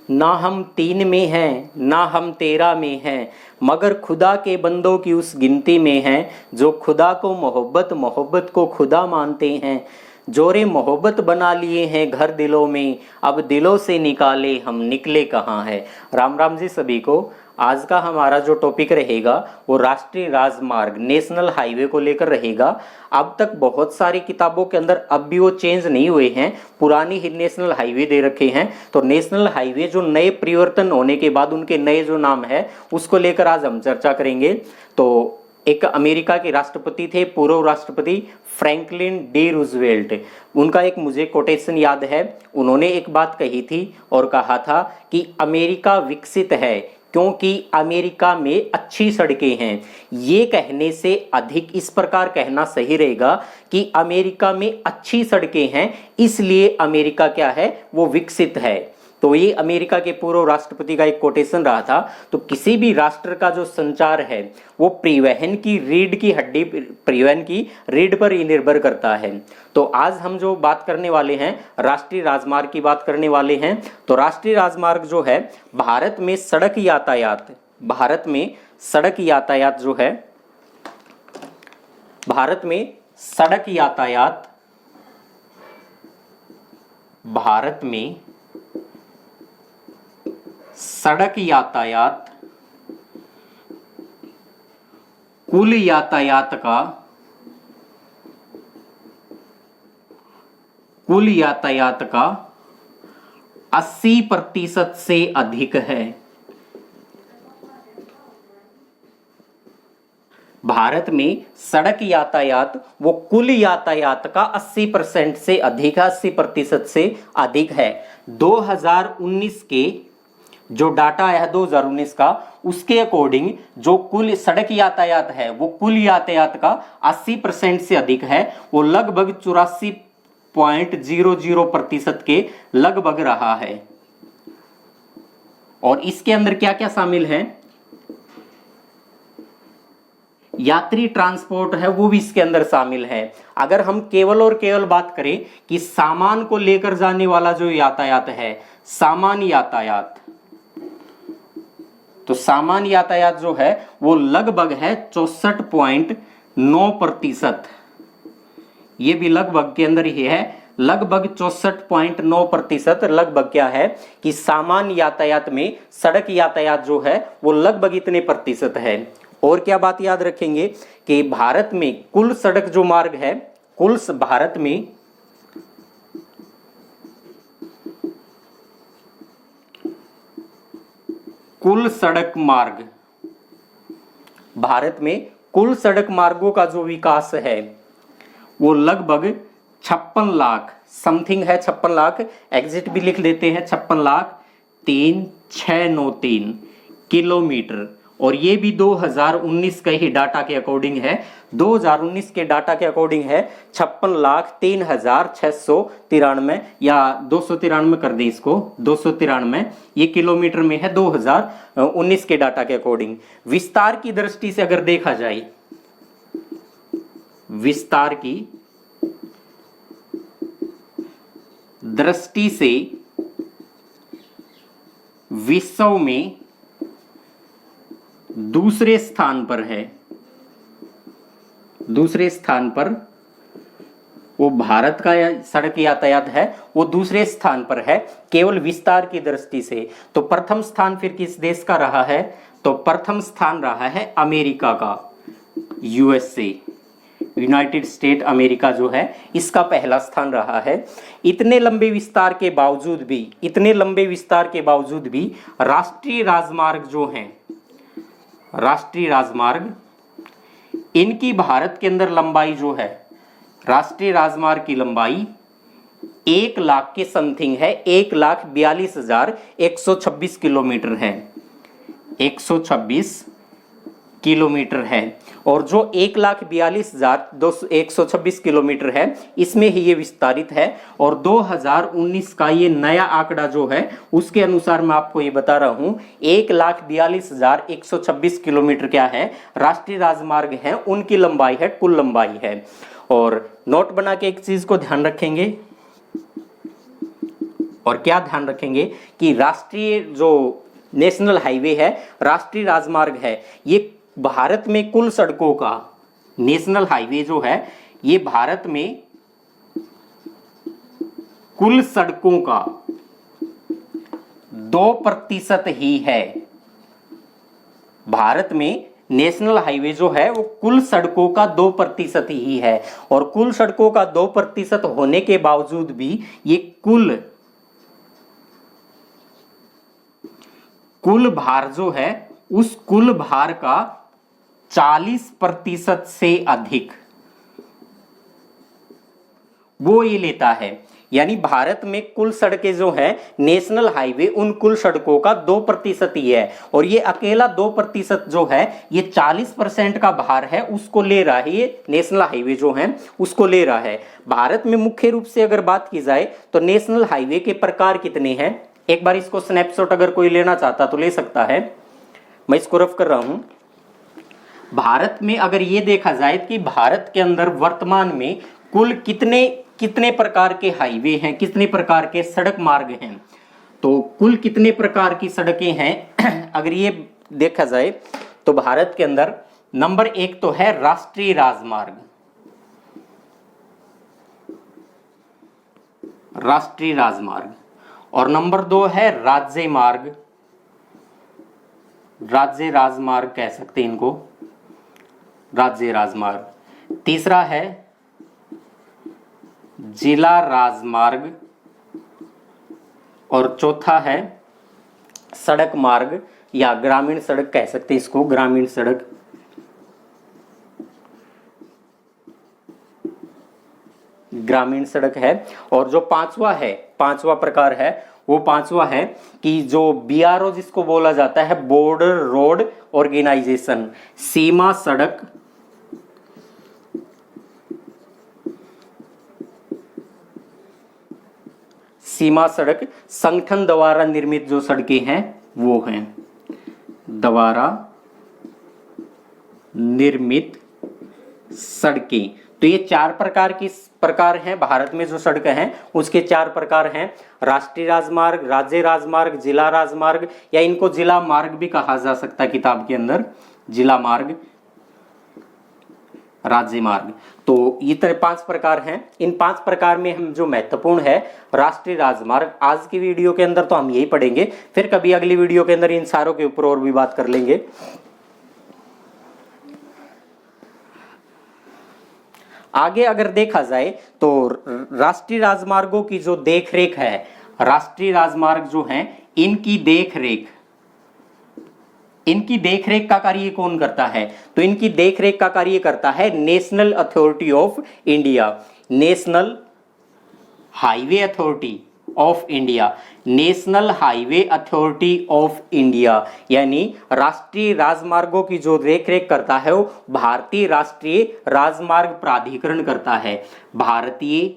ना हम 3 में हैं ना हम 13 में हैं, मगर खुदा के बंदों की उस गिनती में हैं जो खुदा को मोहब्बत मोहब्बत को खुदा मानते हैं। जोरे मोहब्बत बना लिए हैं घर दिलों में, अब दिलों से निकाले हम निकले कहाँ है। राम राम जी सभी को। आज का हमारा जो टॉपिक रहेगा वो राष्ट्रीय राजमार्ग नेशनल हाईवे को लेकर रहेगा। अब तक बहुत सारी किताबों के अंदर अब भी वो चेंज नहीं हुए हैं, पुरानी ही नेशनल हाईवे दे रखे हैं। तो नेशनल हाईवे जो नए परिवर्तन होने के बाद उनके नए जो नाम है उसको लेकर आज हम चर्चा करेंगे। तो एक अमेरिका के राष्ट्रपति थे, पूर्व राष्ट्रपति फ्रैंकलिन डी रूजवेल्ट। उनका एक मुझे कोटेशन याद है, उन्होंने एक बात कही थी और कहा था कि अमेरिका विकसित है क्योंकि अमेरिका में अच्छी सड़कें हैं। ये कहने से अधिक इस प्रकार कहना सही रहेगा कि अमेरिका में अच्छी सड़कें हैं इसलिए अमेरिका क्या है, वो विकसित है। तो ये अमेरिका के पूर्व राष्ट्रपति का एक कोटेशन रहा था। तो किसी भी राष्ट्र का जो संचार है वो परिवहन की रीढ़ की हड्डी, परिवहन की रीढ़ पर ही निर्भर करता है। तो आज हम जो बात करने वाले हैं राष्ट्रीय राजमार्ग की बात करने वाले हैं। तो राष्ट्रीय राजमार्ग जो है भारत में सड़क यातायात, भारत में सड़क यातायात जो है, भारत में सड़क यातायात, भारत में सड़क यातायात कुल यातायात का, कुल यातायात का 80% से अधिक है। भारत में सड़क यातायात वो कुल यातायात का 80% से अधिक है, 80% से अधिक है। 2019 के जो डाटा है 2019 का, उसके अकॉर्डिंग जो कुल सड़क यातायात है वो कुल यातायात का 80% से अधिक है। वो लगभग 84.00% के लगभग रहा है। और इसके अंदर क्या क्या शामिल है, यात्री ट्रांसपोर्ट है वो भी इसके अंदर शामिल है। अगर हम केवल और केवल बात करें कि सामान को लेकर जाने वाला जो यातायात है, सामान यातायात, तो सामान यातायात जो है वो लगभग है 64.9%। ये भी लगभग के अंदर ही है, लगभग 64.9%। लगभग क्या है कि सामान यातायात में सड़क यातायात जो है वो लगभग इतने प्रतिशत है। और क्या बात याद रखेंगे कि भारत में कुल सड़क जो मार्ग है, कुल भारत में कुल सड़क मार्ग, भारत में कुल सड़क मार्गों का जो विकास है वो लगभग 56 लाख समथिंग है, 56 लाख, एग्जिट भी लिख देते हैं, 56,3693 किलोमीटर। और ये भी 2019 के ही डाटा के अकॉर्डिंग है, 2019 के डाटा के अकॉर्डिंग है 56,03,693 या 293 कर दें इसको, 293 ये किलोमीटर में है 2019 के डाटा के अकॉर्डिंग। विस्तार की दृष्टि से अगर देखा जाए, विस्तार की दृष्टि से विश्व में दूसरे स्थान पर है, दूसरे स्थान पर वो भारत का सड़क यातायात है वो दूसरे स्थान पर है केवल विस्तार की दृष्टि से। तो प्रथम स्थान फिर किस देश का रहा है, तो प्रथम स्थान रहा है अमेरिका का, यूएसए, यूनाइटेड स्टेट अमेरिका जो है इसका पहला स्थान रहा है। इतने लंबे विस्तार के बावजूद भी, इतने लंबे विस्तार के बावजूद भी राष्ट्रीय राजमार्ग जो हैं, राष्ट्रीय राजमार्ग, इनकी भारत के अंदर लंबाई जो है, राष्ट्रीय राजमार्ग की लंबाई 1 लाख के समथिंग है, 1,42,126 किलोमीटर है, 126 किलोमीटर है। और जो 1,42,126 किलोमीटर है इसमें ही ये विस्तारित है। और 2019 का ये नया आंकड़ा जो है उसके अनुसार मैं आपको ये बता रहा हूं, 1,42,126 किलोमीटर क्या है, राष्ट्रीय राजमार्ग है, उनकी लंबाई है, कुल लंबाई है। और नोट बना के एक चीज को ध्यान रखेंगे, और क्या ध्यान रखेंगे कि राष्ट्रीय जो नेशनल हाईवे है, राष्ट्रीय राजमार्ग है, ये भारत में कुल सड़कों का, नेशनल हाईवे जो है ये भारत में कुल सड़कों का 2% ही है। भारत में नेशनल हाईवे जो है वो कुल सड़कों का 2% ही है, और कुल सड़कों का 2% होने के बावजूद भी ये कुल भार जो है उस कुल भार का 40% से अधिक वो ये लेता है। यानी भारत में कुल सड़कें जो है नेशनल हाईवे उन कुल सड़कों का 2% ही है, और ये अकेला 2% जो है ये 40% का भार है उसको ले रहा है, ये नेशनल हाईवे जो है उसको ले रहा है। भारत में मुख्य रूप से अगर बात की जाए तो नेशनल हाईवे के प्रकार कितने हैं, एक बार इसको स्नैपशॉट अगर कोई लेना चाहता तो ले सकता है, मैं इसको रफ कर रहा हूं। भारत में अगर ये देखा जाए कि भारत के अंदर वर्तमान में कुल कितने प्रकार के हाईवे हैं, कितने प्रकार के सड़क मार्ग हैं, तो कुल कितने प्रकार की सड़कें हैं अगर ये देखा जाए तो भारत के अंदर नंबर 1 तो है राष्ट्रीय राजमार्ग, राष्ट्रीय राजमार्ग, और नंबर 2 है राज्य मार्ग, राज्य राजमार्ग कह सकते हैं इनको, राज्य राजमार्ग। तीसरा है जिला राजमार्ग, और चौथा है सड़क मार्ग या ग्रामीण सड़क कह सकते हैं इसको, ग्रामीण सड़क। ग्रामीण सड़क है। और जो पांचवा प्रकार है वो पांचवा है कि जो BRO जिसको बोला जाता है, बॉर्डर रोड ऑर्गेनाइजेशन, सीमा सड़क, सीमा सड़क संगठन द्वारा निर्मित जो सड़कें हैं वो हैं द्वारा निर्मित सड़कें। तो ये 4 प्रकार हैं भारत में जो सड़कें हैं उसके 4 प्रकार हैं, राष्ट्रीय राजमार्ग, राज्य राजमार्ग, जिला राजमार्ग, या इनको जिला मार्ग भी कहा जा सकता है किताब के अंदर, जिला मार्ग, राज्य मार्ग। तो ये 5 प्रकार हैं। इन 5 प्रकार में हम जो महत्वपूर्ण है राष्ट्रीय राजमार्ग, आज की वीडियो के अंदर तो हम यही पढ़ेंगे, फिर कभी अगली वीडियो के अंदर इन सारों के ऊपर और भी बात कर लेंगे। आगे अगर देखा जाए तो राष्ट्रीय राजमार्गों की जो देखरेख है, राष्ट्रीय राजमार्ग जो हैं इनकी देखरेख का कार्य कौन करता है, तो इनकी देखरेख का कार्य करता है national authority of India, national highway authority of India, national highway authority of India. यानी राष्ट्रीय राजमार्गों की जो देखरेख करता है वो भारतीय राष्ट्रीय राजमार्ग प्राधिकरण करता है, भारतीय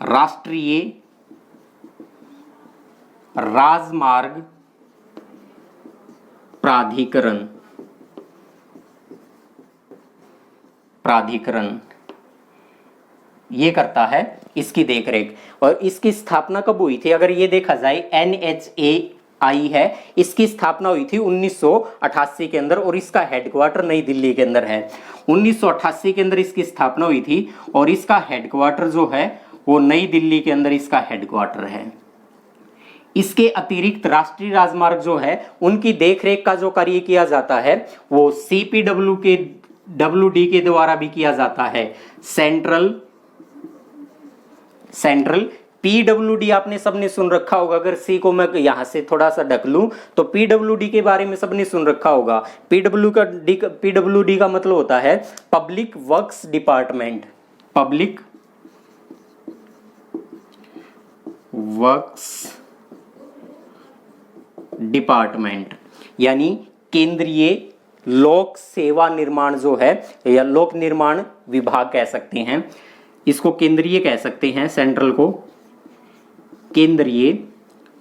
राष्ट्रीय राजमार्ग प्राधिकरण ये करता है इसकी देखरेख। और इसकी स्थापना कब हुई थी, अगर ये देखा जाए NHAI है, इसकी स्थापना हुई थी 1988 के अंदर, और इसका हेडक्वार्टर नई दिल्ली के अंदर है। 1988 के अंदर इसकी स्थापना हुई थी और इसका हेडक्वार्टर जो है वो नई दिल्ली के अंदर इसका हेडक्वार्टर है। इसके अतिरिक्त राष्ट्रीय राजमार्ग जो है उनकी देखरेख का जो कार्य किया जाता है वो CPWD के द्वारा भी किया जाता है, सेंट्रल PWD आपने सबने सुन रखा होगा। अगर C को मैं यहां से थोड़ा सा ढक लूं तो PWD के बारे में सबने सुन रखा होगा। PWD का मतलब होता है public works department, public works department, यानी केंद्रीय लोक सेवा निर्माण जो है, या लोक निर्माण विभाग कह सकते हैं इसको, केंद्रीय कह सकते हैं सेंट्रल को, केंद्रीय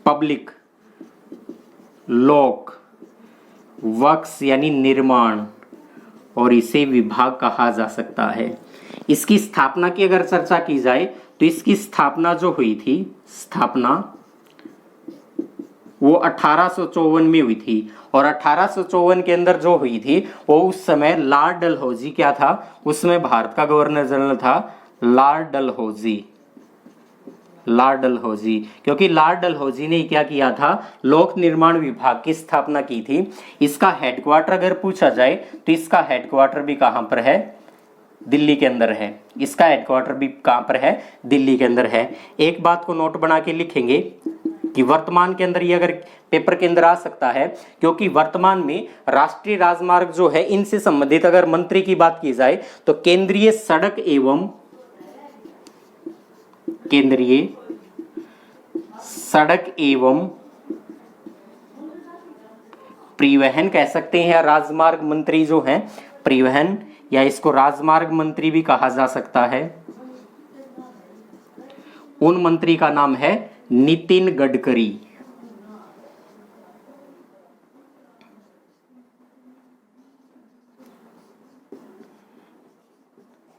पब्लिक लोक वर्क्स यानी निर्माण, और इसे विभाग कहा जा सकता है। इसकी स्थापना की अगर चर्चा की जाए तो इसकी स्थापना जो हुई थी, स्थापना वो 1854 में हुई थी। और 1854 के अंदर जो हुई थी वो उस समय लॉर्ड डलहौजी क्या था, उसमें भारत का गवर्नर जनरल था लॉर्ड डलहौजी। लॉर्ड डलहौजी, क्योंकि लॉर्ड डलहौजी ने क्या किया था, लोक निर्माण विभाग की स्थापना की थी। इसका हेडक्वार्टर अगर पूछा जाए तो इसका हेडक्वार्टर भी कहां पर है, दिल्ली के अंदर है। इसका हेडक्वार्टर भी कहां पर है, दिल्ली के अंदर है। एक बात को नोट बना के लिखेंगे कि वर्तमान के अंदर ये अगर पेपर के अंदर आ सकता है, क्योंकि वर्तमान में राष्ट्रीय राजमार्ग जो है इनसे संबंधित अगर मंत्री की बात की जाए तो केंद्रीय सड़क एवं परिवहन कह सकते हैं, या राजमार्ग मंत्री जो हैं परिवहन, या इसको राजमार्ग मंत्री भी कहा जा सकता है। उन मंत्री का नाम है नितिन गडकरी।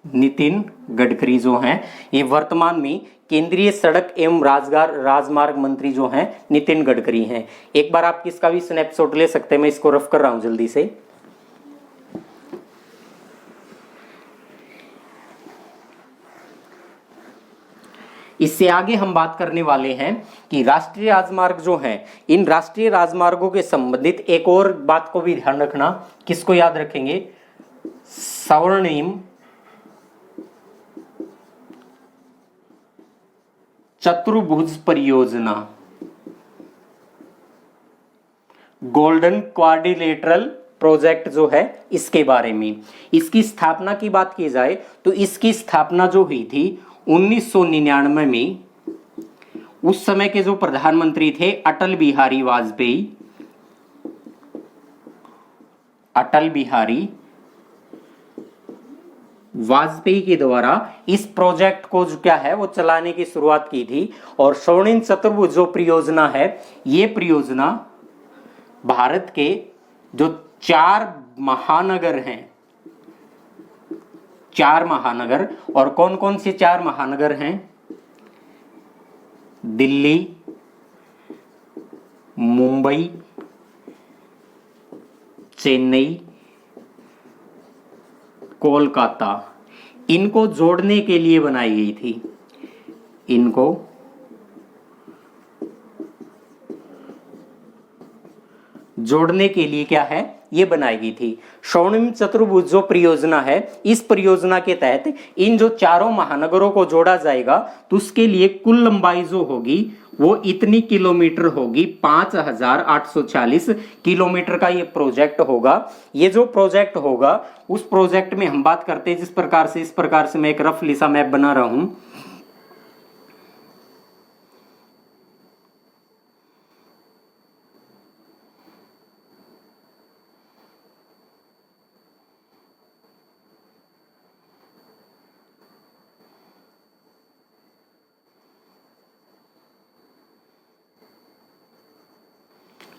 नितिन गडकरी जो हैं ये वर्तमान में केंद्रीय सड़क एवं राजमार्ग मंत्री जो हैं नितिन गडकरी हैं। एक बार आप इसका भी स्नैपशॉट ले सकते हैं, मैं इसको रफ कर रहा हूं जल्दी से। इससे आगे हम बात करने वाले हैं कि राष्ट्रीय राजमार्ग जो हैं, इन राष्ट्रीय राजमार्गों के संबंधित एक और बात को भी ध्यान रखना। किसको याद रखेंगे, स्वर्णिम चतुर्भुज परियोजना, गोल्डन क्वाड्रिलेटरल प्रोजेक्ट जो है इसके बारे में। इसकी स्थापना की बात की जाए तो इसकी स्थापना जो हुई थी 1999 में, उस समय के जो प्रधानमंत्री थे अटल बिहारी वाजपेयी, अटल बिहारी वाजपेयी के द्वारा इस प्रोजेक्ट को जो क्या है वो चलाने की शुरुआत की थी। और स्वर्णिम चतुर्भुज जो परियोजना है, ये परियोजना भारत के जो 4 महानगर हैं, 4 महानगर, और कौन कौन से 4 महानगर हैं, दिल्ली, मुंबई, चेन्नई, कोलकाता, इनको जोड़ने के लिए बनाई गई थी। इनको जोड़ने के लिए क्या है, ये बनाई गई थी। स्वर्णिम चतुर्भुज जो परियोजना है, इस परियोजना के तहत इन जो 4 महानगरों को जोड़ा जाएगा तो उसके लिए कुल लंबाई जो होगी वो इतनी किलोमीटर होगी, 5840 किलोमीटर का ये प्रोजेक्ट होगा। ये जो प्रोजेक्ट होगा उस प्रोजेक्ट में हम बात करते हैं जिस प्रकार से, इस प्रकार से मैं एक रफली सा मैप बना रहा हूं।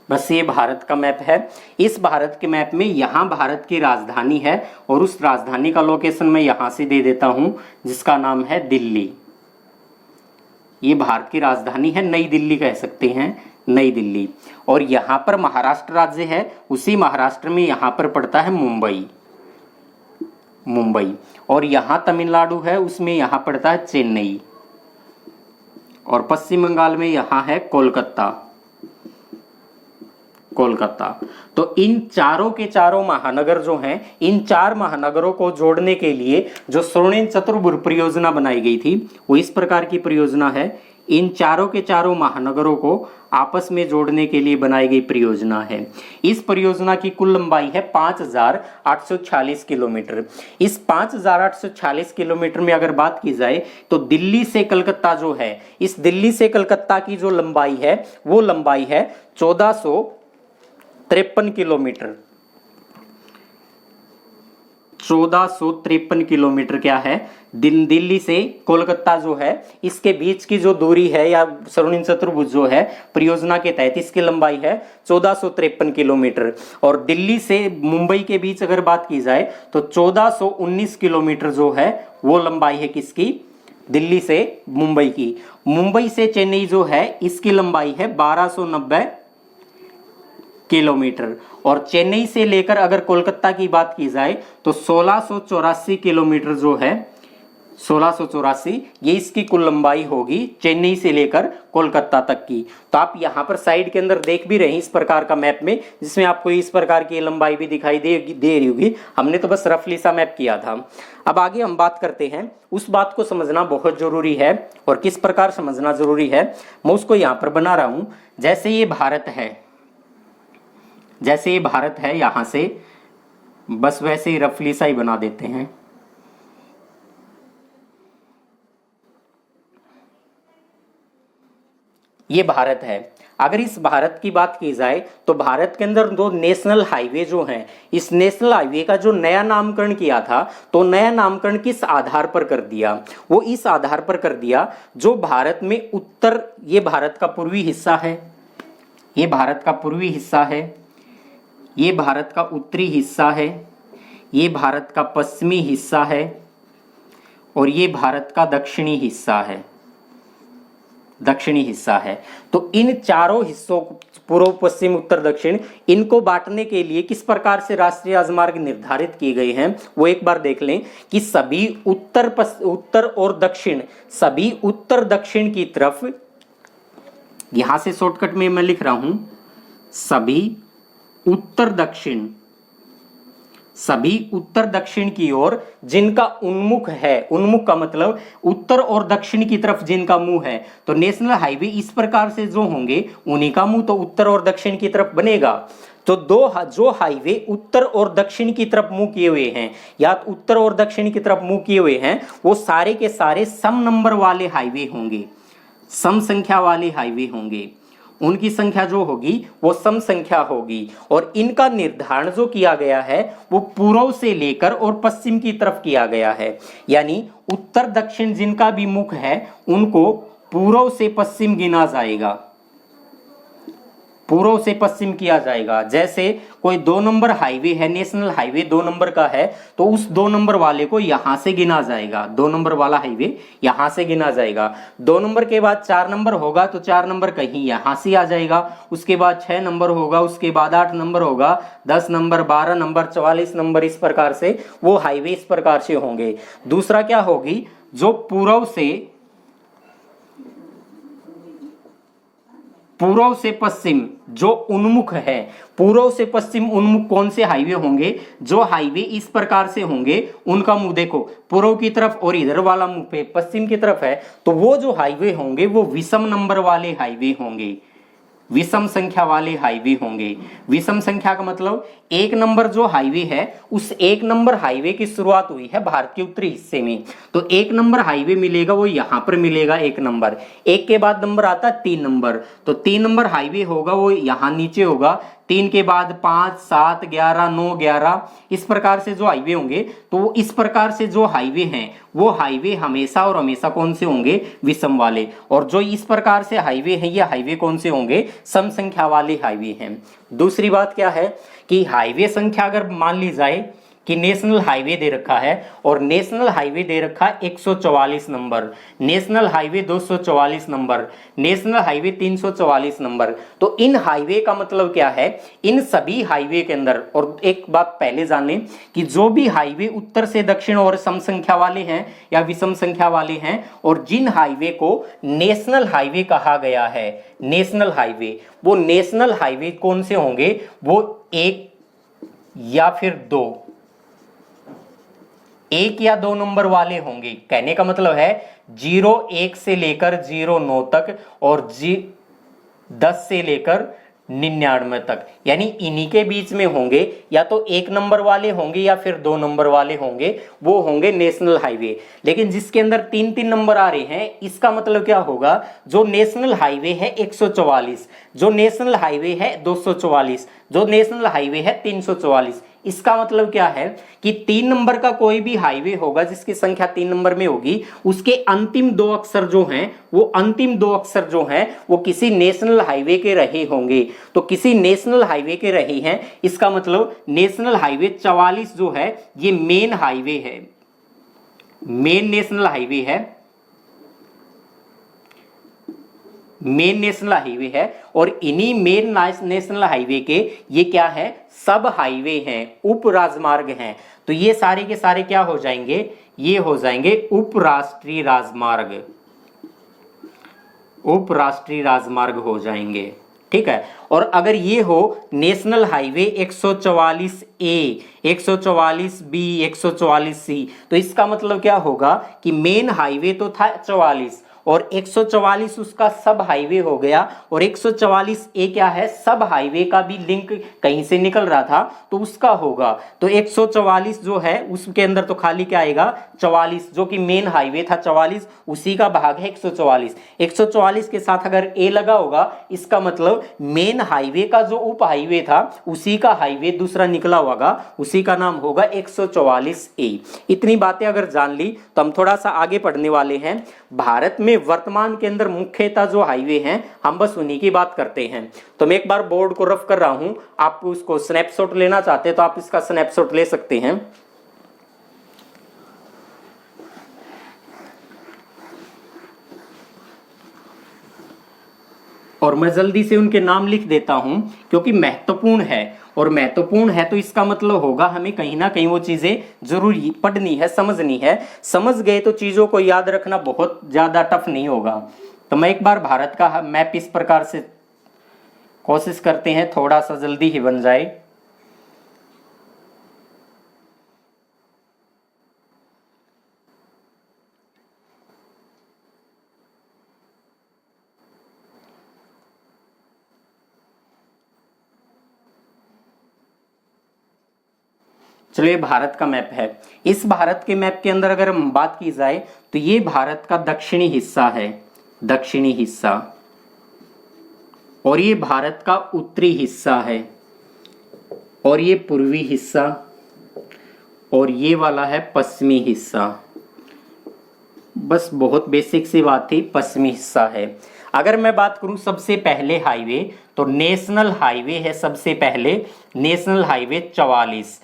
बस ये भारत का मैप है। इस भारत के मैप में यहाँ भारत की राजधानी है और उस राजधानी का लोकेशन मैं यहाँ से दे देता हूँ जिसका नाम है दिल्ली। ये भारत की राजधानी है, नई दिल्ली कह सकते हैं, नई दिल्ली। और यहाँ पर महाराष्ट्र राज्य है, उसी महाराष्ट्र में यहाँ पर पड़ता है मुंबई, मुंबई। और यहाँ तमिलनाडु है, उसमें यहाँ पड़ता है चेन्नई। और पश्चिम बंगाल में यहाँ है कोलकाता, कोलकाता। तो इन चारों के चारों महानगर जो हैं, इन 4 महानगरों को जोड़ने के लिए जो स्वर्णिम चतुर्भुज परियोजना बनाई गई थी वो इस प्रकार की परियोजना है। इन चारों के चारों महानगरों को आपस में जोड़ने के लिए बनाई गई परियोजना है। इस परियोजना की कुल लंबाई है 5840 किलोमीटर। इस 5840 किलोमीटर में अगर बात की जाए तो दिल्ली से कलकत्ता जो है, इस दिल्ली से कलकत्ता की जो लंबाई है वो लंबाई है 1453 किलोमीटर। 1453 किलोमीटर क्या है, दिल्ली से कोलकाता जो है इसके बीच की जो दूरी है या स्वर्णिम चतुर्भुज जो है परियोजना के तहत इसकी लंबाई है 1453 किलोमीटर। और दिल्ली से मुंबई के बीच अगर बात की जाए तो 1419 किलोमीटर जो है वो लंबाई है किसकी, दिल्ली से मुंबई की। मुंबई से चेन्नई जो है इसकी लंबाई है 1290 किलोमीटर, और चेन्नई से लेकर अगर कोलकाता की बात की जाए तो 1684 किलोमीटर जो है, 1684 ये इसकी कुल लंबाई होगी चेन्नई से लेकर कोलकाता तक की। तो आप यहाँ पर साइड के अंदर देख भी रहे हैं इस प्रकार का मैप में, जिसमें आपको इस प्रकार की लंबाई भी दिखाई दे रही होगी। हमने तो बस रफली सा मैप किया था। अब आगे हम बात करते हैं, उस बात को समझना बहुत जरूरी है, और किस प्रकार समझना जरूरी है मैं उसको यहाँ पर बना रहा हूँ। जैसे ये भारत है, जैसे ये भारत है यहाँ से, बस वैसे ही रफली सा ही बना देते हैं। ये भारत है। अगर इस भारत की बात की जाए तो भारत के अंदर दो नेशनल हाईवे जो हैं, इस नेशनल हाईवे का जो नया नामकरण किया था, तो नया नामकरण किस आधार पर कर दिया? वो इस आधार पर कर दिया जो भारत में उत्तर, ये भारत का पूर्वी हिस्सा है, ये भारत का पूर्वी हिस्सा है, ये भारत का उत्तरी हिस्सा है, ये भारत का पश्चिमी हिस्सा है, और ये भारत का दक्षिणी हिस्सा है, दक्षिणी हिस्सा है। तो इन चारों हिस्सों, पूर्व पश्चिम उत्तर दक्षिण, इनको बांटने के लिए किस प्रकार से राष्ट्रीय राजमार्ग निर्धारित किए गए हैं वो एक बार देख लें कि सभी उत्तर और दक्षिण, सभी उत्तर दक्षिण की तरफ, यहां से शॉर्टकट में मैं लिख रहा हूं सभी उत्तर दक्षिण, सभी उत्तर दक्षिण की ओर जिनका उन्मुख है, उन्मुख का मतलब उत्तर और दक्षिण की तरफ जिनका मुंह है, तो नेशनल हाईवे इस प्रकार से जो होंगे उन्हीं का मुंह तो उत्तर और दक्षिण की तरफ बनेगा। तो जो हाईवे उत्तर और दक्षिण की तरफ मुंह किए हुए हैं, या उत्तर और दक्षिण की तरफ मुंह किए हुए हैं, वो सारे के सारे सम नंबर वाले हाईवे होंगे, सम संख्या वाले हाईवे होंगे। उनकी संख्या जो होगी वो सम संख्या होगी, और इनका निर्धारण जो किया गया है वो पूर्व से लेकर और पश्चिम की तरफ किया गया है। यानी उत्तर दक्षिण जिनका भी मुख है उनको पूर्व से पश्चिम गिना जाएगा, पूर्व से पश्चिम किया जाएगा। जैसे कोई 2 नंबर हाईवे है, नेशनल हाईवे 2 नंबर का है, तो उस 2 नंबर वाले को यहां से गिना जाएगा, 2 नंबर वाला हाईवे यहां से गिना जाएगा। 2 नंबर के बाद 4 नंबर होगा तो 4 नंबर कहीं यहां से आ जाएगा, उसके बाद 6 नंबर होगा, उसके बाद 8 नंबर होगा, 10 नंबर, 12 नंबर, 44 नंबर, इस प्रकार से वो हाईवे इस प्रकार से होंगे। दूसरा क्या होगी, जो पूर्व से पश्चिम जो उन्मुख है, पूर्व से पश्चिम उन्मुख कौन से हाईवे होंगे? जो हाईवे इस प्रकार से होंगे उनका मुंह देखो पूर्व की तरफ और इधर वाला मुंह पे पश्चिम की तरफ है, तो वो जो हाईवे होंगे वो विषम नंबर वाले हाईवे होंगे, विषम संख्या वाले हाईवे होंगे। विषम संख्या का मतलब 1 नंबर जो हाईवे है, उस 1 नंबर हाईवे की शुरुआत हुई है भारत के उत्तरी हिस्से में, तो 1 नंबर हाईवे मिलेगा वो यहां पर मिलेगा 1 नंबर। 1 के बाद नंबर आता है 3 नंबर, तो 3 नंबर हाईवे होगा वो यहां नीचे होगा। 3 के बाद 5, 7, 11, 9, 11, इस प्रकार से जो हाईवे होंगे, तो इस प्रकार से जो हाईवे हैं वो हाईवे हमेशा और हमेशा कौन से होंगे? विषम वाले। और जो इस प्रकार से हाईवे हैं ये हाईवे कौन से होंगे? सम संख्या वाले हाईवे हैं। दूसरी बात क्या है कि हाईवे संख्या अगर मान ली जाए कि नेशनल हाईवे दे रखा है, और नेशनल हाईवे दे रखा 144 number, national highway 244 number, national highway 344 number, तो इन हाईवे का मतलब क्या है? इन सभी हाईवे के अंदर, और एक बात पहले जाने कि जो भी हाईवे उत्तर से दक्षिण और सम संख्या वाले हैं या विषम संख्या वाले हैं, और जिन हाईवे को नेशनल हाईवे कहा गया है, नेशनल हाईवे, वो नेशनल हाईवे कौन से होंगे? वो 1 या फिर 2, 1 या 2 नंबर वाले होंगे। कहने का मतलब है 01 से लेकर 09 तक और 10 से लेकर 99 तक, यानी इन्हीं के बीच में होंगे, या तो 1 नंबर वाले होंगे या फिर 2 नंबर वाले होंगे, वो होंगे नेशनल हाईवे। लेकिन जिसके अंदर 3-3 नंबर आ रहे हैं, इसका मतलब क्या होगा? जो नेशनल हाईवे है 144, जो नेशनल हाईवे है 244, जो नेशनल हाईवे है 344, इसका मतलब क्या है कि 3 नंबर का कोई भी हाईवे होगा जिसकी संख्या 3 नंबर में होगी, उसके अंतिम 2 अक्षर जो हैं, वो अंतिम 2 अक्षर जो हैं वो किसी नेशनल हाईवे के रहे होंगे। तो किसी नेशनल हाईवे के रहे हैं, इसका मतलब नेशनल हाईवे 44 जो है ये मेन हाईवे है, मेन नेशनल हाईवे है मेन नेशनल हाईवे है, और इन्हीं मेन नेशनल हाईवे के ये क्या है, सब हाईवे हैं, उप राजमार्ग हैं। तो ये सारे के सारे क्या हो जाएंगे, ये हो जाएंगे उपराष्ट्रीय राजमार्ग, उपराष्ट्रीय राजमार्ग हो जाएंगे। ठीक है। और अगर ये हो नेशनल हाईवे 144 ए, 144 बी, 144 सी, तो इसका मतलब क्या होगा कि मेन हाईवे तो था 44 और 144 उसका सब हाईवे हो गया, और 144 ए क्या है, सब हाईवे का भी लिंक कहीं से निकल रहा था तो उसका होगा। तो 144 जो है उसके अंदर तो खाली क्या आएगा, 44, जो कि मेन हाईवे था 44, उसी का भाग है 144। 144 के साथ अगर ए लगा होगा, इसका मतलब मेन हाईवे का जो उप हाईवे था उसी का हाईवे दूसरा निकला होगा, उसी का नाम होगा 144 ए। इतनी बातें अगर जान ली तो हम थोड़ा सा आगे पढ़ने वाले हैं। भारत में वर्तमान के अंदर मुख्यतः जो हाईवे हैं हम बस उन्हीं की बात करते हैं। तो मैं एक बार बोर्ड को रफ कर रहा हूं, आप उसको स्नैपशॉट लेना चाहते हैं तो आप इसका स्नैपशॉट ले सकते हैं। और मैं जल्दी से उनके नाम लिख देता हूं क्योंकि महत्वपूर्ण है, और महत्वपूर्ण है तो इसका मतलब होगा हमें कहीं ना कहीं वो चीजें जरूरी पढ़नी है, समझनी है। समझ गए तो चीजों को याद रखना बहुत ज्यादा टफ नहीं होगा। तो मैं एक बार भारत का मैप इस प्रकार से कोशिश करते हैं थोड़ा सा जल्दी ही बन जाए। चलिए भारत का मैप है। इस भारत के मैप के अंदर अगर हम बात की जाए तो ये भारत का दक्षिणी हिस्सा है, दक्षिणी हिस्सा, और ये भारत का उत्तरी हिस्सा है, और ये पूर्वी हिस्सा, और ये वाला है पश्चिमी हिस्सा। बस बहुत बेसिक सी बात थी, पश्चिमी हिस्सा है। अगर मैं बात करूं सबसे पहले हाईवे, तो नेशनल हाईवे है सबसे पहले, नेशनल हाईवे 44,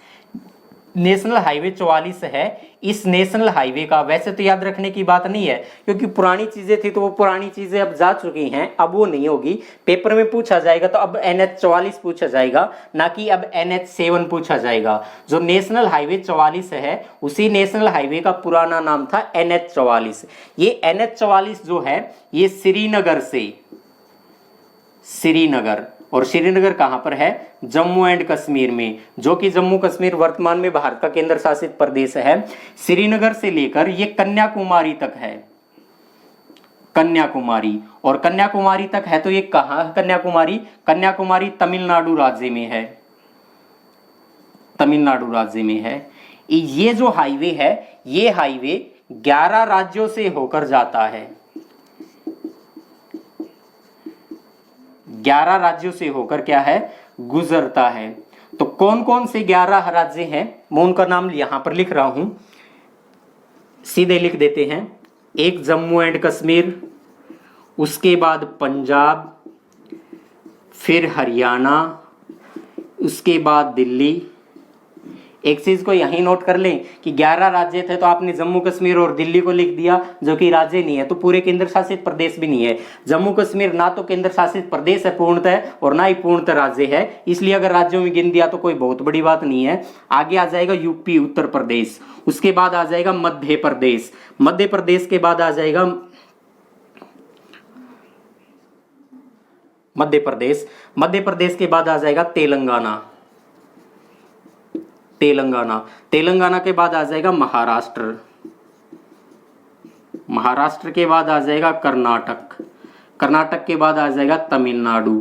नेशनल हाईवे 44 है। इस नेशनल हाईवे का वैसे तो याद रखने की बात नहीं है क्योंकि पुरानी चीजें थी तो वो पुरानी चीजें अब जा चुकी हैं, अब वो नहीं होगी। पेपर में पूछा जाएगा तो अब NH 44 पूछा जाएगा, ना कि अब NH 7 पूछा जाएगा। जो नेशनल हाईवे 44 है उसी नेशनल हाईवे का पुराना नाम था NH 44। ये NH 44 जो है ये श्रीनगर से, श्रीनगर, और श्रीनगर कहां पर है, जम्मू एंड कश्मीर में, जो कि जम्मू कश्मीर वर्तमान में भारत का केंद्र शासित प्रदेश है। श्रीनगर से लेकर ये कन्याकुमारी तक है, कन्याकुमारी, और कन्याकुमारी तक है तो ये कहां है कन्याकुमारी, कन्याकुमारी तमिलनाडु राज्य में है, तमिलनाडु राज्य में है। ये जो हाईवे है ये हाईवे 11 राज्यों से होकर जाता है, 11 राज्यों से होकर क्या है, गुजरता है। तो कौन कौन से 11 राज्य हैं, मैं उनका नाम यहां पर लिख रहा हूं, सीधे लिख देते हैं। एक जम्मू एंड कश्मीर, उसके बाद पंजाब, फिर हरियाणा, उसके बाद दिल्ली। एक चीज को यहीं नोट कर लें कि 11 राज्य थे तो आपने जम्मू कश्मीर और दिल्ली को लिख दिया जो कि राज्य नहीं है, तो पूरे केंद्र शासित प्रदेश भी नहीं है। जम्मू कश्मीर ना तो केंद्र शासित प्रदेश है पूर्णतः और ना ही पूर्णतः राज्य है, इसलिए अगर राज्यों में गिन दिया तो कोई बहुत बड़ी बात नहीं है। आगे आ जाएगा यूपी, उत्तर प्रदेश, उसके बाद आ जाएगा मध्य प्रदेश, मध्य प्रदेश के बाद आ जाएगा मध्य प्रदेश, मध्य प्रदेश के बाद आ जाएगा तेलंगाना, तेलंगाना, तेलंगाना के बाद आ जाएगा महाराष्ट्र, महाराष्ट्र के बाद आ जाएगा कर्नाटक, कर्नाटक के बाद आ जाएगा तमिलनाडु।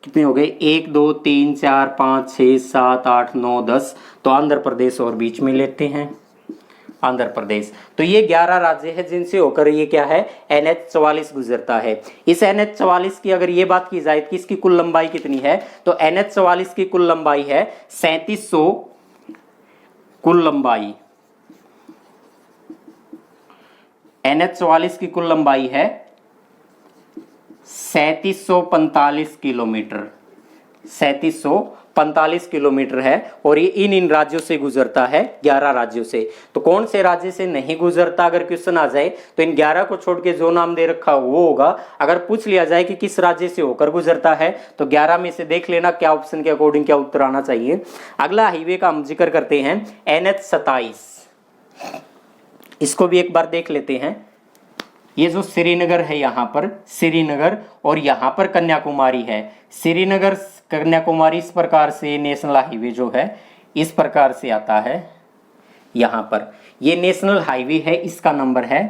कितने हो गए, 1 2 3 4 5 6 7 8 9 10। तो आंध्र प्रदेश और बीच में लेते हैं, आंध्र प्रदेश। तो ये 11 राज्य है जिनसे होकर ये क्या है, NH 44 गुजरता है। इस NH 44 की अगर ये बात की जाए कि इसकी कुल लंबाई कितनी है, तो NH 44 की कुल लंबाई है 3700, कुल लंबाई NH 44 की कुल लंबाई है 3745 किलोमीटर, 3745 किलोमीटर है और ये इन राज्यों से गुजरता है, 11 राज्यों से। तो कौन से राज्य से नहीं गुजरता अगर क्वेश्चन आ जाए तो इन 11 को छोड़ के जो नाम दे रखा वो होगा। अगर पूछ लिया जाए कि किस राज्य से होकर गुजरता है तो 11 में से देख लेना क्या ऑप्शन के अकॉर्डिंग क्या उत्तर आना चाहिए। अगला हाईवे का हम जिक्र करते हैं NH27, इसको भी एक बार देख लेते हैं। ये जो श्रीनगर है यहाँ पर श्रीनगर और यहाँ पर कन्याकुमारी है, श्रीनगर कन्याकुमारी इस प्रकार से नेशनल हाईवे जो है इस प्रकार से आता है। यहाँ पर ये नेशनल हाईवे है, इसका नंबर है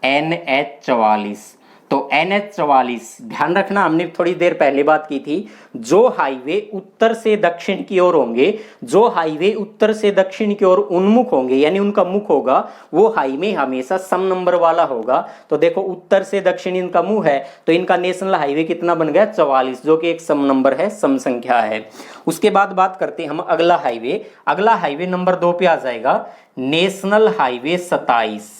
NH44। तो NH44 ध्यान रखना, हमने थोड़ी देर पहले बात की थी, जो हाईवे उत्तर से दक्षिण की ओर होंगे, जो हाईवे उत्तर से दक्षिण की ओर उन्मुख होंगे यानी उनका मुख होगा, वो हाईवे हमेशा सम नंबर वाला होगा। तो देखो उत्तर से दक्षिण इनका मुंह है तो इनका नेशनल हाईवे कितना बन गया 44, जो कि एक सम नंबर है, सम संख्या है। उसके बाद बात करते हैं हम अगला हाईवे। अगला हाईवे नंबर 2 पे आ जाएगा नेशनल हाईवे 27।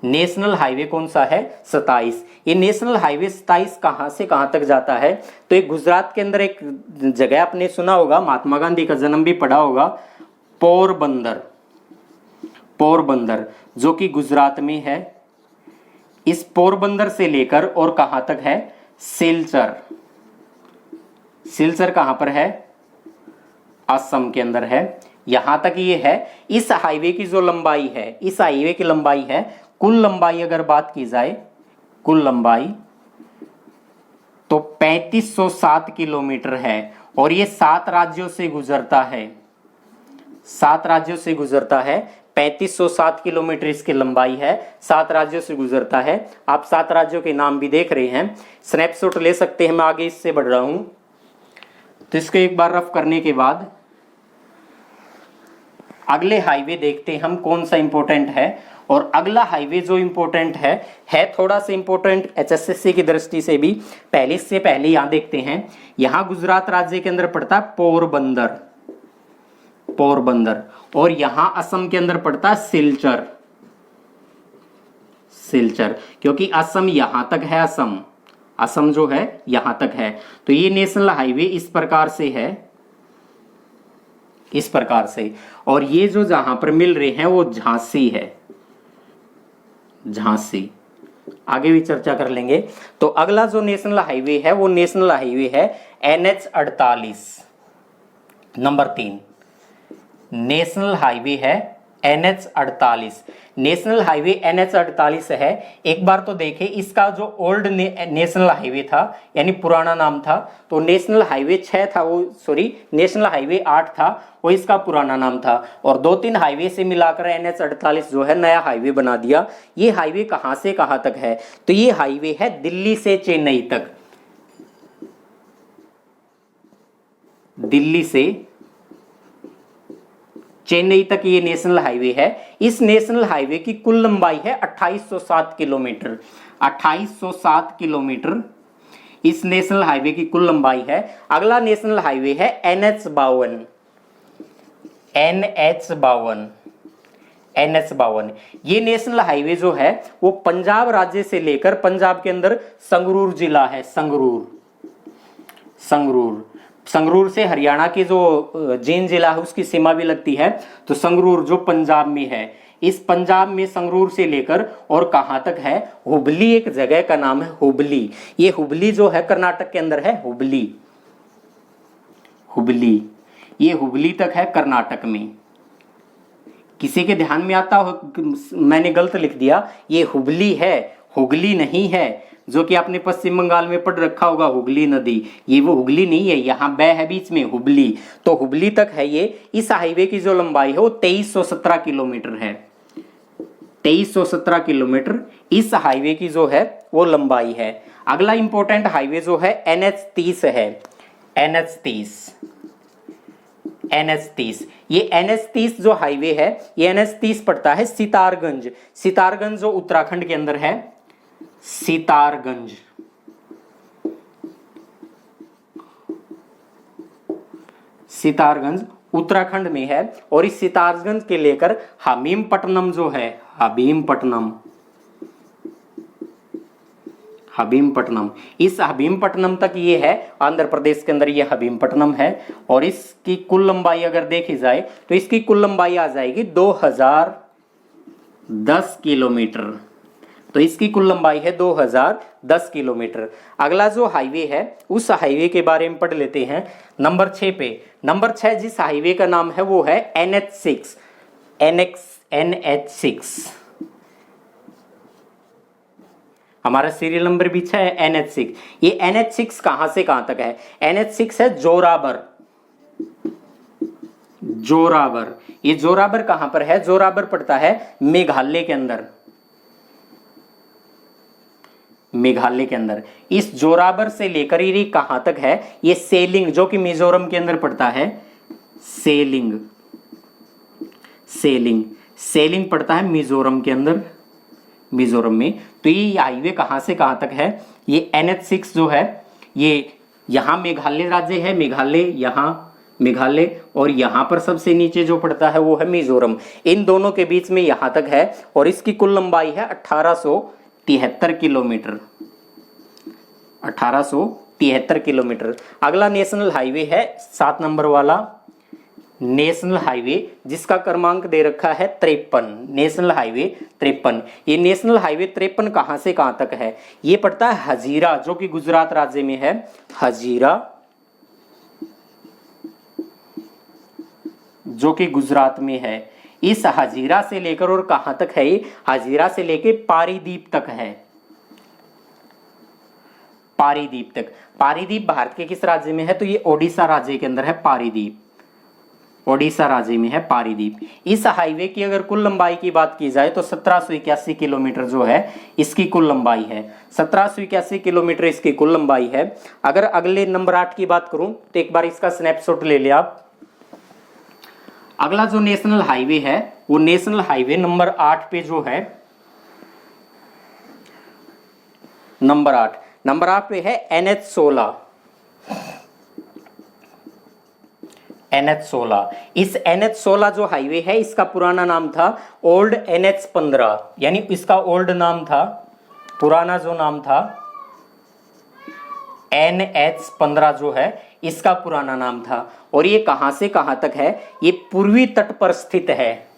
नेशनल हाईवे कौन सा है 27। ये नेशनल हाईवे 27 कहां से कहां तक जाता है तो एक गुजरात के अंदर एक जगह आपने सुना होगा, महात्मा गांधी का जन्म भी पढ़ा होगा, पोरबंदर। पोरबंदर जो कि गुजरात में है। इस पोरबंदर से लेकर और कहां तक है सिलचर। सिलचर कहां पर है असम के अंदर है, यहां तक ये है। इस हाईवे की जो लंबाई है, इस हाईवे की लंबाई है, कुल लंबाई अगर बात की जाए, कुल लंबाई तो 3507 किलोमीटर है और ये 7 राज्यों से गुजरता है। 7 राज्यों से गुजरता है, 3507 किलोमीटर इसकी लंबाई है, 7 राज्यों से गुजरता है। आप 7 राज्यों के नाम भी देख रहे हैं, स्नैपशॉट ले सकते हैं। मैं आगे इससे बढ़ रहा हूं तो इसको एक बार रफ करने के बाद अगले हाईवे देखते हैं हम कौन सा इंपॉर्टेंट है। और अगला हाईवे जो इंपॉर्टेंट है थोड़ा सा इंपॉर्टेंट HSSC की दृष्टि से भी। पहले से पहले यहां देखते हैं, यहां गुजरात राज्य के अंदर पड़ता है पोरबंदर, पोरबंदर, और यहां असम के अंदर पड़ता है सिलचर, सिलचर, क्योंकि असम यहां तक है, असम, असम जो है यहां तक है। तो ये नेशनल हाईवे इस प्रकार से है, इस प्रकार से। और ये जो जहां पर मिल रहे हैं वो झांसी है, झांसी। आगे भी चर्चा कर लेंगे। तो अगला जो नेशनल हाईवे है वो नेशनल हाईवे है NH48 नंबर 3। नेशनल हाईवे है NH48। नेशनल हाईवे NH48 है। एक बार तो देखें इसका जो ओल्ड नेशनल हाईवे था यानी पुराना नाम था, तो नेशनल हाईवे 6 था वो, सॉरी नेशनल हाईवे 8 था, वो इसका पुराना नाम था। और 2-3 हाईवे से मिलाकर NH48 जो है नया हाईवे बना दिया। ये हाईवे कहां से कहां तक है तो ये हाईवे है दिल्ली से चेन्नई तक, दिल्ली से चेन्नई तक ये नेशनल हाईवे है। इस नेशनल हाईवे की कुल लंबाई है 2807 किलोमीटर, 2807 किलोमीटर इस नेशनल हाईवे की कुल लंबाई है। अगला नेशनल हाईवे है NH52, NH52, NH52। ये नेशनल हाईवे जो है वो पंजाब राज्य से लेकर, पंजाब के अंदर संगरूर जिला है, संगरूर, संगरूर, संगरूर से हरियाणा की जो जींद जिला है उसकी सीमा भी लगती है। तो संगरूर जो पंजाब में है, इस पंजाब में संगरूर से लेकर और कहां तक है हुबली, एक जगह का नाम है हुबली। ये हुबली जो है कर्नाटक के अंदर है, हुबली, हुबली, ये हुबली तक है कर्नाटक में। किसी के ध्यान में आता हो मैंने गलत लिख दिया, ये हुबली है, हुगली नहीं है, जो कि आपने पश्चिम बंगाल में पढ़ रखा होगा हुगली नदी, ये वो हुगली नहीं है, यहाँ बै है बीच में, हुबली। तो हुबली तक है ये। इस हाईवे की जो लंबाई है वो 2317 किलोमीटर है, 2317 किलोमीटर इस हाईवे की जो है वो लंबाई है। अगला इंपॉर्टेंट हाईवे जो है NH30 है, NH30, NH30। ये NH30 जो हाईवे है ये NH30 पड़ता है सितारगंज, सितारगंज जो उत्तराखंड के अंदर है, सितारगंज, सितारगंज उत्तराखंड में है। और इस सितारगंज के लेकर हमीमपट्टनम जो है, हमीमपट्टनम, हबीमपट्टनम। इस हबीमपट्टनम तक ये है, आंध्र प्रदेश के अंदर ये हबीमपट्टनम है। और इसकी कुल लंबाई अगर देखी जाए तो इसकी कुल लंबाई आ जाएगी 2010 किलोमीटर। तो इसकी कुल लंबाई है 2010 किलोमीटर। अगला जो हाईवे है उस हाईवे के बारे में पढ़ लेते हैं नंबर 6 पे। नंबर 6 जिस हाईवे का नाम है वो है NH6। NH6 हमारा सीरियल नंबर भी 6 है NH6। ये NH6 कहां से कहां तक है? NH6 है जोराबर। जोराबर, ये जोराबर कहां पर है? जोराबर पड़ता है मेघालय के अंदर। मेघालय के अंदर इस जोराबर से लेकर ये कहां तक है? ये सेलिंग, जो कि मिजोरम के अंदर पड़ता है। सेलिंग, सेलिंग, सेलिंग पड़ता है मिजोरम के अंदर, मिजोरम में। तो ये हाईवे कहां से कहां तक है? ये NH6 जो है ये यहां मेघालय राज्य है, मेघालय, यहां मेघालय, और यहां पर सबसे नीचे जो पड़ता है वो है मिजोरम। इन दोनों के बीच में यहां तक है और इसकी कुल लंबाई है 1873 किलोमीटर। 1873 किलोमीटर। अगला नेशनल हाईवे है 7 नंबर वाला नेशनल हाईवे, जिसका क्रमांक दे रखा है 53। National highway 53। ये नेशनल हाईवे 53 कहां से कहां तक है? ये पड़ता है हजीरा, जो कि गुजरात राज्य में है। हजीरा, जो कि गुजरात में है। इस हजीरा से लेकर और कहां तक है? ये हजीरा से लेकर पारीदीप तक है। पारीदीप तक। पारीदीप भारत के किस राज्य में है? तो ये ओडिशा राज्य के अंदर है पारीदीप। ओडिशा राज्य में है पारीदीप। इस हाईवे की अगर कुल लंबाई की बात की जाए तो 1781 किलोमीटर जो है इसकी कुल लंबाई है। 1781 किलोमीटर इसकी कुल लंबाई है। अगर अगले नंबर 8 की बात करूं तो एक बार इसका स्नैपशॉट ले लिया आप। अगला जो नेशनल हाईवे है वो नेशनल हाईवे नंबर 8 पे जो है, नंबर 8 पे है NH16। NH16। इस NH16 जो हाईवे है इसका पुराना नाम था ओल्ड NH15, यानी इसका ओल्ड नाम था, पुराना जो नाम था NH15 जो है इसका पुराना नाम था। और ये कहां से कहां तक है? ये पूर्वी तट पर स्थित है।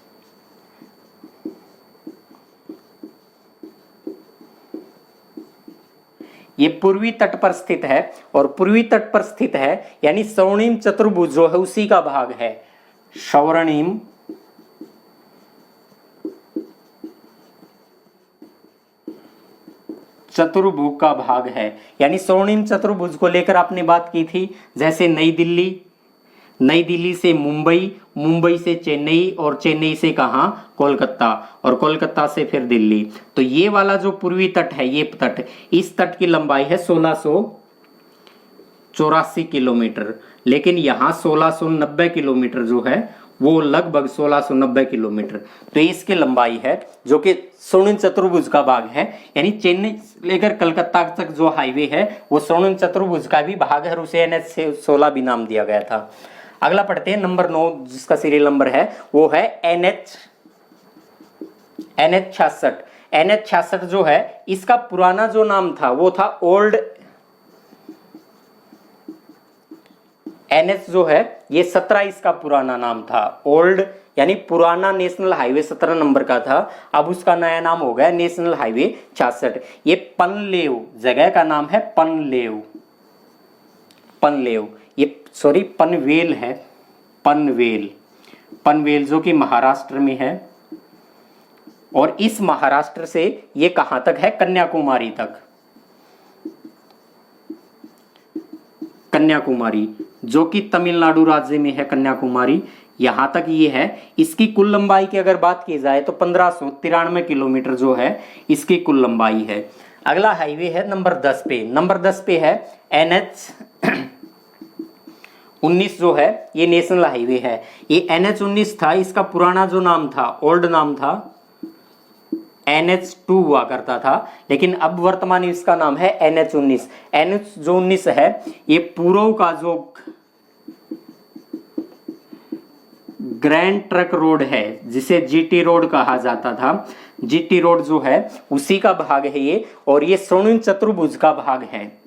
ये पूर्वी तट पर स्थित है, और पूर्वी तट पर स्थित है यानी स्वर्णिम चतुर्भुज जो है उसी का भाग है। स्वर्णिम चतुर्भुज का भाग है, यानी स्वर्णिम चतुर्भुज को लेकर आपने बात की थी। जैसे नई दिल्ली से मुंबई, मुंबई से चेन्नई, और चेन्नई से कहां? कोलकाता, और कोलकाता से फिर दिल्ली। तो ये वाला जो पूर्वी तट है, ये तट, इस तट की लंबाई है 1684 किलोमीटर। लेकिन यहां 1690 किलोमीटर जो है वो लगभग 1690 किलोमीटर। तो इसकी लंबाई है जो कि स्वर्णिम चतुर्भुज का भाग है, यानी चेन्नई लेकर कलकत्ता तक जो हाईवे है वो स्वर्णिम चतुर्भुज का भी भाग है, और उसे NH16 भी नाम दिया गया था। अगला पढ़ते हैं नंबर 9, जिसका सीरियल नंबर है वो है NH66। NH66 जो है इसका पुराना जो नाम था वो था ओल्ड NH जो है ये 17 इसका पुराना नाम था। ओल्ड यानी पुराना नेशनल हाईवे 17 नंबर का था, अब उसका नया नाम हो गया नेशनल हाईवे 66। ये पनलेव जगह का नाम है, पनलेव, ये सॉरी पनवेल है, पनवेल जो कि महाराष्ट्र में है। और इस महाराष्ट्र से ये कहां तक है? कन्याकुमारी तक। कन्याकुमारी जो कि तमिलनाडु राज्य में है, कन्याकुमारी, यहां तक ये है। इसकी कुल लंबाई की अगर बात की जाए तो 1593 किलोमीटर जो है इसकी कुल लंबाई है। अगला हाईवे है नंबर 10 पे। नंबर 10 पे है NH19 जो है ये नेशनल हाईवे है। ये NH19 था, इसका पुराना जो नाम था, ओल्ड नाम था NH2 हुआ करता था, लेकिन अब वर्तमान इसका नाम है NH19। NH जो 19 है ये पूर्व का ग्रैंड ट्रक रोड है, जिसे जीटी रोड कहा जाता था, जीटी रोड जो है उसी का भाग है ये, और ये स्वर्णिम चतुर्भुज का भाग है,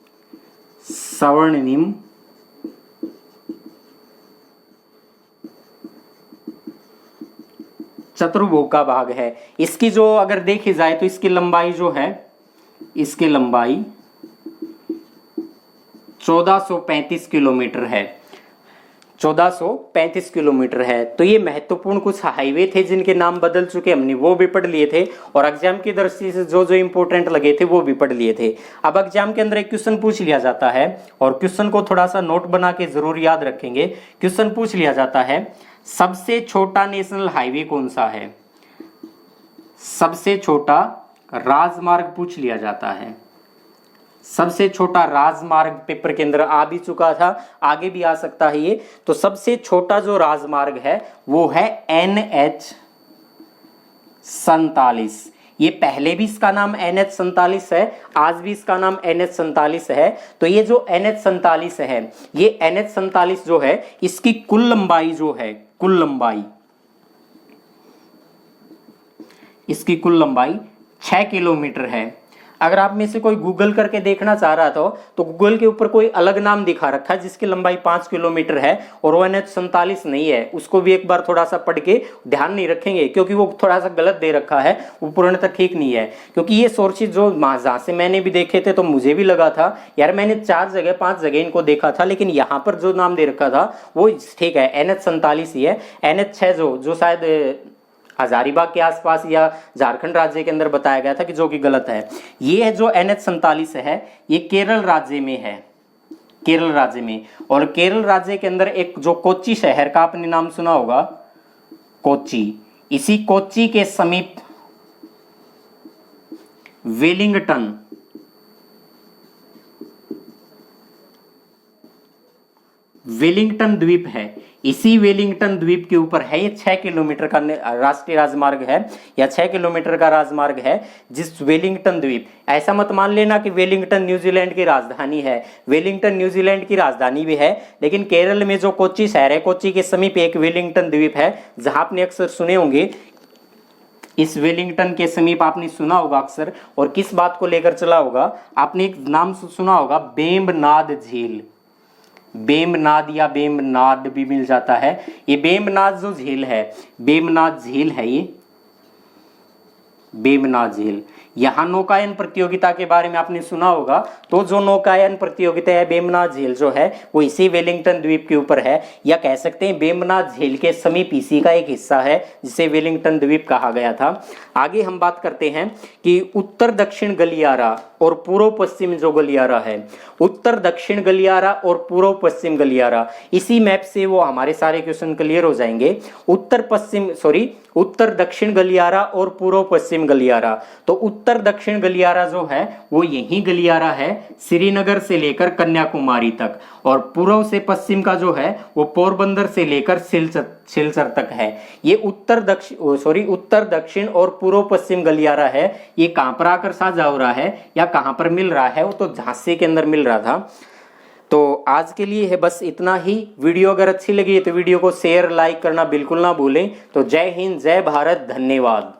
स्वर्णिम चतुर्भुज का भाग है। इसकी जो अगर देखी जाए तो इसकी लंबाई जो है, इसकी लंबाई 1435 किलोमीटर है, 1435 किलोमीटर है। तो ये महत्वपूर्ण कुछ हाईवे थे जिनके नाम बदल चुके, हमने वो भी पढ़ लिए थे, और एग्जाम की दृष्टि से जो जो इंपॉर्टेंट लगे थे वो भी पढ़ लिए थे। अब एग्जाम के अंदर एक क्वेश्चन पूछ लिया जाता है, और क्वेश्चन को थोड़ा सा नोट बना के जरूर याद रखेंगे। क्वेश्चन पूछ लिया जाता है, सबसे छोटा नेशनल हाईवे कौन सा है, सबसे छोटा राजमार्ग पूछ लिया जाता है। सबसे छोटा राजमार्ग पेपर के अंदर आ भी चुका था, आगे भी आ सकता है ये। तो सबसे छोटा जो राजमार्ग है वो है NH47। ये पहले भी इसका नाम NH47 है, आज भी इसका नाम NH47 है। तो ये जो NH47 है, ये NH47 जो है इसकी कुल लंबाई जो है, कुल लंबाई, इसकी कुल लंबाई 6 किलोमीटर है। अगर आप में से कोई गूगल करके देखना चाह रहा था तो गूगल के ऊपर कोई अलग नाम दिखा रखा है जिसकी लंबाई 5 किलोमीटर है और वो NH47 नहीं है, उसको भी एक बार थोड़ा सा पढ़ के ध्यान नहीं रखेंगे, क्योंकि वो थोड़ा सा गलत दे रखा है, वो पूर्णतः ठीक नहीं है। क्योंकि ये सोर्सेज जो जहाँ से मैंने भी देखे थे तो मुझे भी लगा था यार मैंने 4 जगह 5 जगह इनको देखा था, लेकिन यहाँ पर जो नाम दे रखा था वो ठीक है, NH47 ही है। NH6 जो शायद हजारीबाग के आसपास या झारखंड राज्य के अंदर बताया गया था कि जो कि गलत है। ये जो NH47 है ये केरल राज्य में है, केरल राज्य में। और केरल राज्य के अंदर एक जो कोच्चि शहर का आपने नाम सुना होगा, कोच्चि, इसी कोच्चि के समीप वेलिंगटन, वेलिंगटन द्वीप है, इसी वेलिंगटन द्वीप के ऊपर है ये 6 किलोमीटर का राष्ट्रीय राजमार्ग है, या 6 किलोमीटर का राजमार्ग है जिस वेलिंगटन द्वीप। ऐसा मत मान लेना कि वेलिंगटन न्यूजीलैंड की राजधानी है, वेलिंगटन न्यूजीलैंड की राजधानी भी है, लेकिन केरल में जो कोच्चि शहर है, कोच्चि के समीप एक वेलिंगटन द्वीप है, जहां आपने अक्सर सुने होंगे, इस वेलिंगटन के समीप आपने सुना होगा अक्सर, और किस बात को लेकर चला होगा, आपने एक नाम सुना होगा, बेम्बनाद झील। बेम्बनाद या बेम्बनाद भी मिल जाता है। ये बेम्बनाद जो झील है, बेम्बनाद झील है ये, बेम्बनाद झील। यहाँ नौकायन प्रतियोगिता के बारे में आपने सुना होगा, तो जो नौकायन प्रतियोगिता है बेम्बनाद झील जो है वो इसी वेलिंगटन द्वीप के ऊपर है, या कह सकते हैं बेम्बनाद झील के समीप इसी का एक हिस्सा है जिसे वेलिंगटन द्वीप कहा गया था। आगे हम बात करते हैं कि उत्तर दक्षिण गलियारा और पूर्व पश्चिम जो गलियारा है, उत्तर दक्षिण गलियारा और पूर्व पश्चिम गलियारा, इसी मैप से वो हमारे सारे क्वेश्चन क्लियर हो जाएंगे। उत्तर दक्षिण गलियारा और पूर्व पश्चिम गलियारा। तो उत्तर दक्षिण गलियारा जो है वो यही गलियारा है श्रीनगर से लेकर कन्याकुमारी तक, और पूर्व से पश्चिम का जो है वो पोरबंदर से लेकर सिलचर तक है। ये उत्तर दक्षिण और पूर्व पश्चिम गलियारा है। ये कहां पर आकर साझा हो रहा है या कहां पर मिल रहा है, वो तो झांसी के अंदर मिल रहा था। तो आज के लिए है बस इतना ही। वीडियो अगर अच्छी लगी तो वीडियो को शेयर लाइक करना बिल्कुल ना भूलें। तो जय हिंद, जय भारत, धन्यवाद।